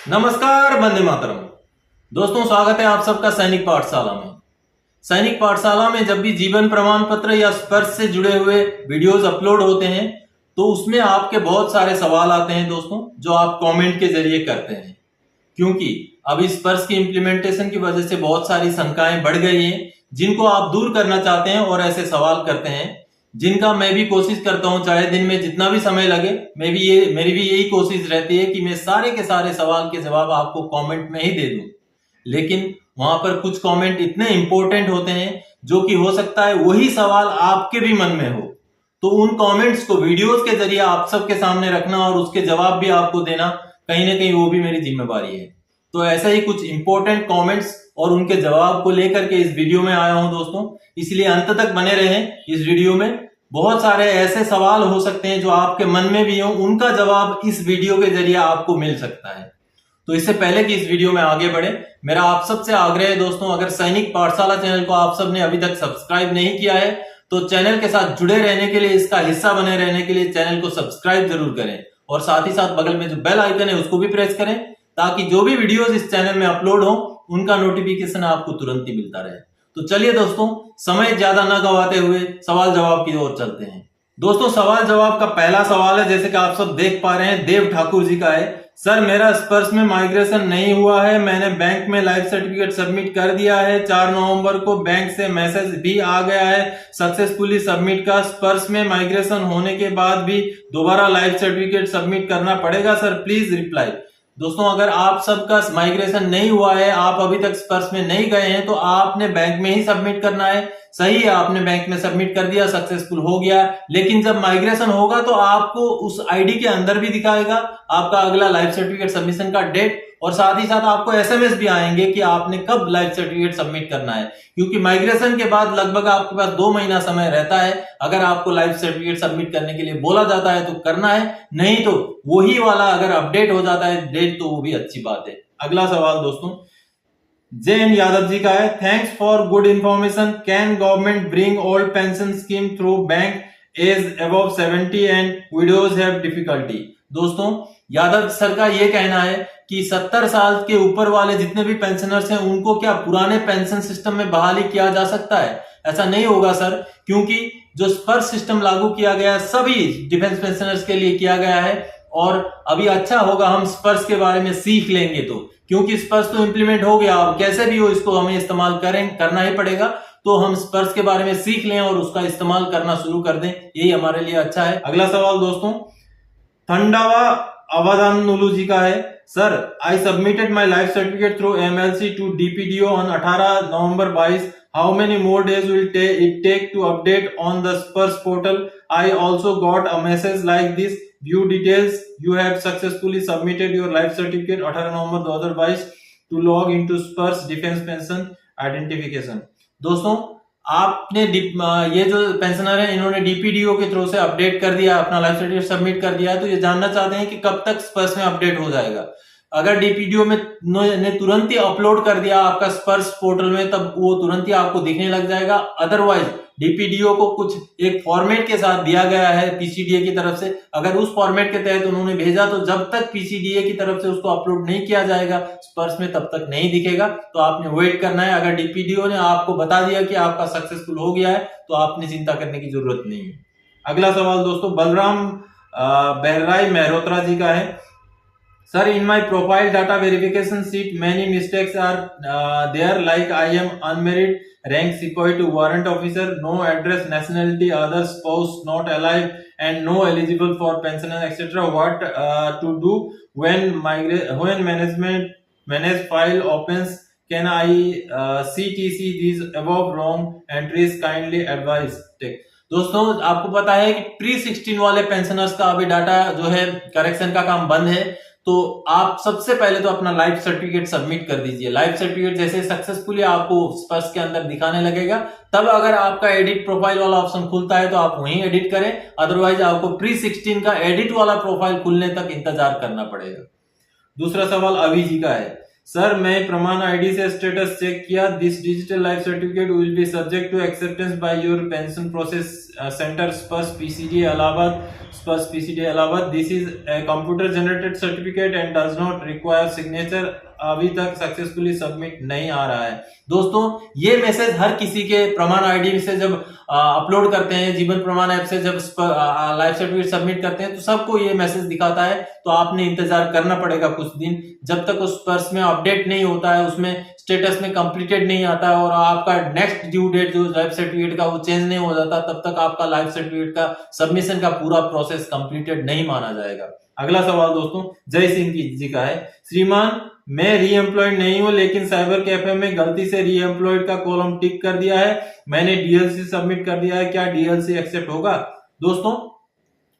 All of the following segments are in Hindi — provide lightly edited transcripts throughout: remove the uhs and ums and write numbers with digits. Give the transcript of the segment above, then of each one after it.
नमस्कार, वंदे मातरम। दोस्तों, स्वागत है आप सबका सैनिक पाठशाला में। सैनिक पाठशाला में जब भी जीवन प्रमाण पत्र या स्पर्श से जुड़े हुए वीडियोस अपलोड होते हैं तो उसमें आपके बहुत सारे सवाल आते हैं दोस्तों, जो आप कमेंट के जरिए करते हैं। क्योंकि अब इस स्पर्श की इंप्लीमेंटेशन की वजह से बहुत सारी शंकाएं बढ़ गई हैं, जिनको आप दूर करना चाहते हैं और ऐसे सवाल करते हैं, जिनका मैं भी कोशिश करता हूं, चाहे दिन में जितना भी समय लगे। मेरी भी यही कोशिश रहती है कि मैं सारे के सारे सवाल के जवाब आपको कमेंट में ही दे दूं। लेकिन वहां पर कुछ कमेंट इतने इंपॉर्टेंट होते हैं जो कि हो सकता है वही सवाल आपके भी मन में हो, तो उन कमेंट्स को वीडियोस के जरिए आप सबके सामने रखना और उसके जवाब भी आपको देना, कहीं ना कहीं वो भी मेरी जिम्मेवारी है। तो ऐसा ही कुछ इंपॉर्टेंट कमेंट्स और उनके जवाब को लेकर के इस वीडियो में आया हूं दोस्तों, इसलिए अंत तक बने रहें। इस वीडियो में बहुत सारे ऐसे सवाल हो सकते हैं जो आपके मन में भी हो, उनका जवाब इस वीडियो के जरिए आपको मिल सकता है। तो इससे पहले कि इस वीडियो में आगे बढ़े, मेरा आप सबसे आग्रह है दोस्तों, अगर सैनिक पाठशाला चैनल को आप सबने अभी तक सब्सक्राइब नहीं किया है तो चैनल के साथ जुड़े रहने के लिए, इसका हिस्सा बने रहने के लिए चैनल को सब्सक्राइब जरूर करें और साथ ही साथ बगल में जो बेल आइकन है उसको भी प्रेस करें, ताकि जो भी वीडियोस इस चैनल में अपलोड हो उनका नोटिफिकेशन आपको तुरंत ही मिलता रहे। तो चलिए दोस्तों, समय ज्यादा न गवाते हुए सवाल जवाब की ओर चलते हैं। दोस्तों, सवाल जवाब का पहला सवाल है, जैसे कि आप सब देख पा रहे हैं, देव ठाकुर जी का है। सर, मेरा स्पर्श में माइग्रेशन नहीं हुआ है, मैंने बैंक में लाइफ सर्टिफिकेट सबमिट कर दिया है, 4 नवंबर को बैंक से मैसेज भी आ गया है सक्सेसफुली सबमिट का। स्पर्श में माइग्रेशन होने के बाद भी दोबारा लाइफ सर्टिफिकेट सबमिट करना पड़ेगा सर, प्लीज रिप्लाई। दोस्तों, अगर आप सबका माइग्रेशन नहीं हुआ है, आप अभी तक स्पर्श में नहीं गए हैं, तो आपने बैंक में ही सबमिट करना है। सही है, आपने बैंक में सबमिट कर दिया, सक्सेसफुल हो गया। लेकिन जब माइग्रेशन होगा तो आपको उस आईडी के अंदर भी दिखाएगा आपका अगला लाइफ सर्टिफिकेट सबमिशन का डेट, और साथ ही साथ आपको एसएमएस भी आएंगे कि आपने कब लाइफ सर्टिफिकेट सबमिट करना है। क्योंकि माइग्रेशन के बाद लगभग आपके पास 2 महीना समय रहता है। अगर आपको लाइफ सर्टिफिकेट सबमिट करने के लिए बोला जाता है तो करना है, नहीं तो वही वाला अगर अपडेट हो जाता है डेट तो वो भी अच्छी बात है। अगला सवाल दोस्तों जे.एन. यादव जी का है। Thanks for good information, can government bring old pension scheme through bank age above 70 and widows have difficulty. दोस्तों, यादव सर का यह कहना है कि 70 साल के ऊपर वाले जितने भी पेंशनर्स हैं उनको क्या पुराने पेंशन सिस्टम में बहाली किया जा सकता है? ऐसा नहीं होगा सर, क्योंकि जो स्पर्श सिस्टम लागू किया गया है सभी डिफेंस पेंशनर्स के लिए किया गया है। और अभी अच्छा होगा हम स्पर्श के बारे में सीख लेंगे, तो क्योंकि स्पर्श तो इंप्लीमेंट हो गया, अब कैसे भी हो इसको हमें इस्तेमाल करना ही पड़ेगा। तो हम स्पर्श के बारे में सीख लें और उसका इस्तेमाल करना शुरू कर दें, यही हमारे लिए अच्छा है। अगला सवाल दोस्तों थंडावा अवधानुलू जी का है। Sir, I submitted my life certificate through MLC to DPDO on 18 November 22। How many more days will it take to update on the Sparsh portal? I also got a message like this, view details, you have successfully submitted your life certificate 18 November 2022 to log into Sparsh defence pension identification. दोस्तों, आपने ये जो पेंशनर है इन्होंने डीपीडीओ के थ्रू से अपडेट कर दिया, अपना लाइफ सर्टिफिकेट सबमिट कर दिया है, तो ये जानना चाहते हैं कि कब तक स्पर्श में अपडेट हो जाएगा। अगर डीपीडीओ में ने तुरंत ही अपलोड कर दिया आपका स्पर्श पोर्टल में, तब वो तुरंत ही आपको दिखने लग जाएगा। अदरवाइज डीपीडीओ को कुछ एक फॉर्मेट के साथ दिया गया है पीसीडीए की तरफ से, अगर उस फॉर्मेट के तहत उन्होंने भेजा तो जब तक पीसीडीए की तरफ से उसको अपलोड नहीं किया जाएगा स्पर्श में तब तक नहीं दिखेगा। तो आपने वेट करना है। अगर डीपीडीओ ने आपको बता दिया कि आपका सक्सेसफुल हो गया है तो आपने चिंता करने की जरूरत नहीं है। अगला सवाल दोस्तों बलराम बहराई मेहरोत्रा जी का है। Sir, in my profile data verification sheet, many mistakes are there, like I am unmarried, rank sepoy to warrant officer, no address, nationality, other spouse not alive, and no eligible for pension, etc. What to do when manage file opens? Can I CTC these above wrong entries? Kindly advise. दोस्तों, आपको पता है कि प्री 16 वाले पेंशनर्स का अभी डाटा जो है करेक्शन का काम बंद है, तो आप सबसे पहले तो अपना लाइफ सर्टिफिकेट सबमिट कर दीजिए। लाइफ सर्टिफिकेट जैसे सक्सेसफुली आपको स्पर्श के अंदर दिखाने लगेगा, तब अगर आपका एडिट प्रोफाइल वाला ऑप्शन खुलता है तो आप वहीं एडिट करें, अदरवाइज आपको प्री 16 का एडिट वाला प्रोफाइल खुलने तक इंतजार करना पड़ेगा। दूसरा सवाल अभी जी का है। सर मैं प्रमाण आईडी से स्टेटस चेक किया, this digital life certificate will be subject to acceptance by your pension process centre Sparsh PCD Allahabad, Sparsh PCD Allahabad. This is a computer generated certificate and does not require signature. अभी तक सक्सेसफुली सबमिट नहीं आ रहा है। दोस्तों ये मैसेज हर किसी के प्रमाण आईडी से जब अपलोड करते हैं, जीवन प्रमाण ऐप से जब लाइफ सर्टिफिकेट सबमिट करते हैं तो सबको ये मैसेज दिखाता है। तो आपने इंतजार करना पड़ेगा कुछ दिन, जब तक उस पर्स में अपडेट नहीं होता है, उसमें स्टेटस में कंप्लीटेड नहीं आता है और आपका नेक्स्ट ड्यू डेट जो लाइफ सर्टिफिकेट का वो चेंज नहीं हो जाता, तब तक आपका लाइफ सर्टिफिकेट का सबमिशन का पूरा प्रोसेस कंप्लीटेड नहीं माना जाएगा। अगला सवाल दोस्तों जय सिंह जी का है। श्रीमान मैं री एम्प्लॉयड नहीं हूं लेकिन साइबर कैफे में गलती से री एम्प्लॉयड का कॉलम टिक कर दिया है, मैंने डीएलसी सबमिट कर दिया है, क्या डीएलसी एक्सेप्ट होगा? दोस्तों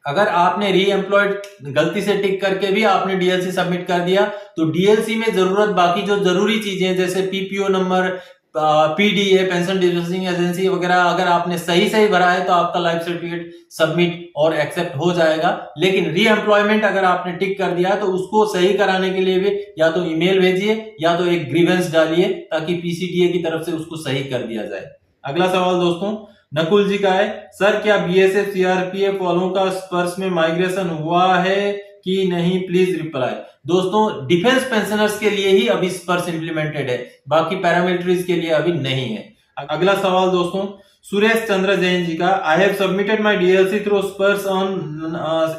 अगर आपने री एम्प्लॉयड गलती से टिक करके भी आपने डीएलसी सबमिट कर दिया तो डीएलसी में जरूरत बाकी जो जरूरी चीजें जैसे PPO number, PDA, pension disbursing agency वगैरह अगर आपने सही भरा है तो आपका लाइफ सर्टिफिकेट सबमिट और एक्सेप्ट हो जाएगा। लेकिन री एम्प्लॉयमेंट अगर आपने टिक कर दिया तो उसको सही कराने के लिए भी या तो ईमेल भेजिए या तो एक ग्रीवेंस डालिए ताकि पीसीडीए की तरफ से उसको सही कर दिया जाए। अगला सवाल दोस्तों नकुल जी का है। सर क्या बीएसएफ सीआरपीएफ वालों का स्पर्श में माइग्रेशन हुआ है कि नहीं, प्लीज रिप्लाई। दोस्तों डिफेंस पेंशनर्स के लिए ही अभी स्पर्श इंप्लीमेंटेड है, बाकी पैरामिलिट्रीज के लिए अभी नहीं है। अगला सवाल दोस्तों सुरेश चंद्र जैन जी का। I have submitted my DLC through Sparsh on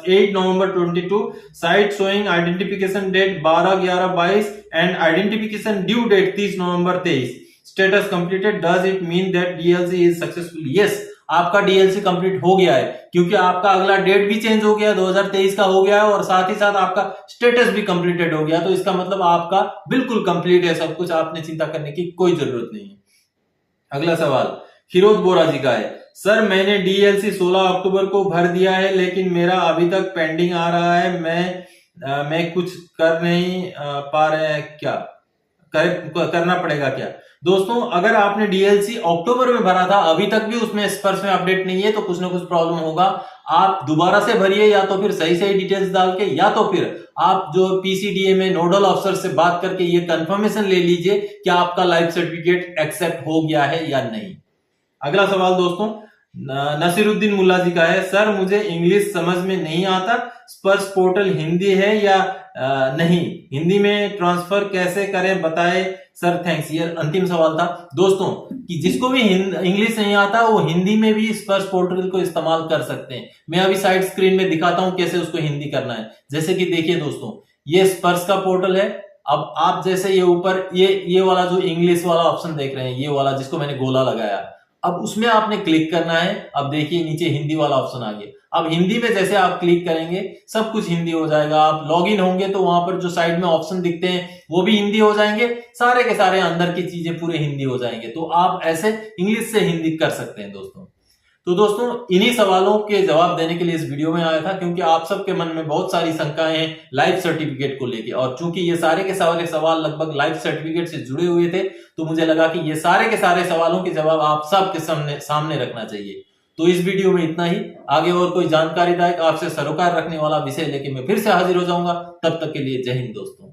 8 November 22, site showing identification date 12/11/22 and identification due date 30 November 23। Status completed, does it mean that DLC is successful? Yes, आपका डीएलसी कंप्लीट हो गया है क्योंकि आपका अगला डेट भी चेंज हो गया, 2023 का हो गया है और साथ ही साथ आपका स्टेटस भी कंप्लीटेड हो गया। तो इसका मतलब आपका बिल्कुल कंप्लीट है सब कुछ, आपने चिंता करने की कोई जरूरत नहीं है। अगला सवाल फिरोज बोरा जी का है। सर मैंने डीएलसी 16 अक्टूबर को भर दिया है लेकिन मेरा अभी तक पेंडिंग आ रहा है, मैं कुछ कर नहीं पा रहे हैं, क्या करना पड़ेगा क्या? दोस्तों अगर आपने डीएलसी अक्टूबर में भरा था अभी तक भी उसमें स्पर्श में अपडेट नहीं है तो कुछ ना कुछ प्रॉब्लम होगा। आप दोबारा से भरिए या तो फिर सही डिटेल्स डाल के, या तो फिर आप जो पीसीडीए में नोडल अफसर से बात करके ये कंफर्मेशन ले लीजिए कि आपका लाइफ सर्टिफिकेट एक्सेप्ट हो गया है या नहीं। अगला सवाल दोस्तों नसीरुद्दीन मुल्ला जी का है। सर मुझे इंग्लिश समझ में नहीं आता, स्पर्श पोर्टल हिंदी है या नहीं, हिंदी में ट्रांसफर कैसे करें बताएं सर, थैंक्स। ये अंतिम सवाल था दोस्तों कि जिसको भी इंग्लिश नहीं आता वो हिंदी में भी स्पर्श पोर्टल को इस्तेमाल कर सकते हैं। मैं अभी साइड स्क्रीन में दिखाता हूं कैसे उसको हिंदी करना है। जैसे कि देखिए दोस्तों ये स्पर्श का पोर्टल है। अब आप जैसे ये ऊपर ये वाला जो इंग्लिश वाला ऑप्शन देख रहे हैं, ये वाला जिसको मैंने गोला लगाया, अब उसमें आपने क्लिक करना है। अब देखिए नीचे हिंदी वाला ऑप्शन आ गया। अब हिंदी में जैसे आप क्लिक करेंगे सब कुछ हिंदी हो जाएगा। आप लॉगिन होंगे तो वहां पर जो साइड में ऑप्शन दिखते हैं वो भी हिंदी हो जाएंगे, सारे के सारे अंदर की चीजें पूरे हिंदी हो जाएंगे। तो आप ऐसे इंग्लिश से हिंदी कर सकते हैं दोस्तों। तो दोस्तों इन्हीं सवालों के जवाब देने के लिए इस वीडियो में आया था क्योंकि आप सबके मन में बहुत सारी शंकाएं हैं लाइफ सर्टिफिकेट को लेके, और चूंकि ये सारे के सारे सवाल लगभग लाइफ सर्टिफिकेट से जुड़े हुए थे तो मुझे लगा कि ये सारे के सारे सवालों के जवाब आप सबके सामने रखना चाहिए। तो इस वीडियो में इतना ही। आगे और कोई जानकारीदायक आपसे सरोकार रखने वाला विषय लेके मैं फिर से हाजिर हो जाऊंगा। तब तक के लिए जय हिंद दोस्तों।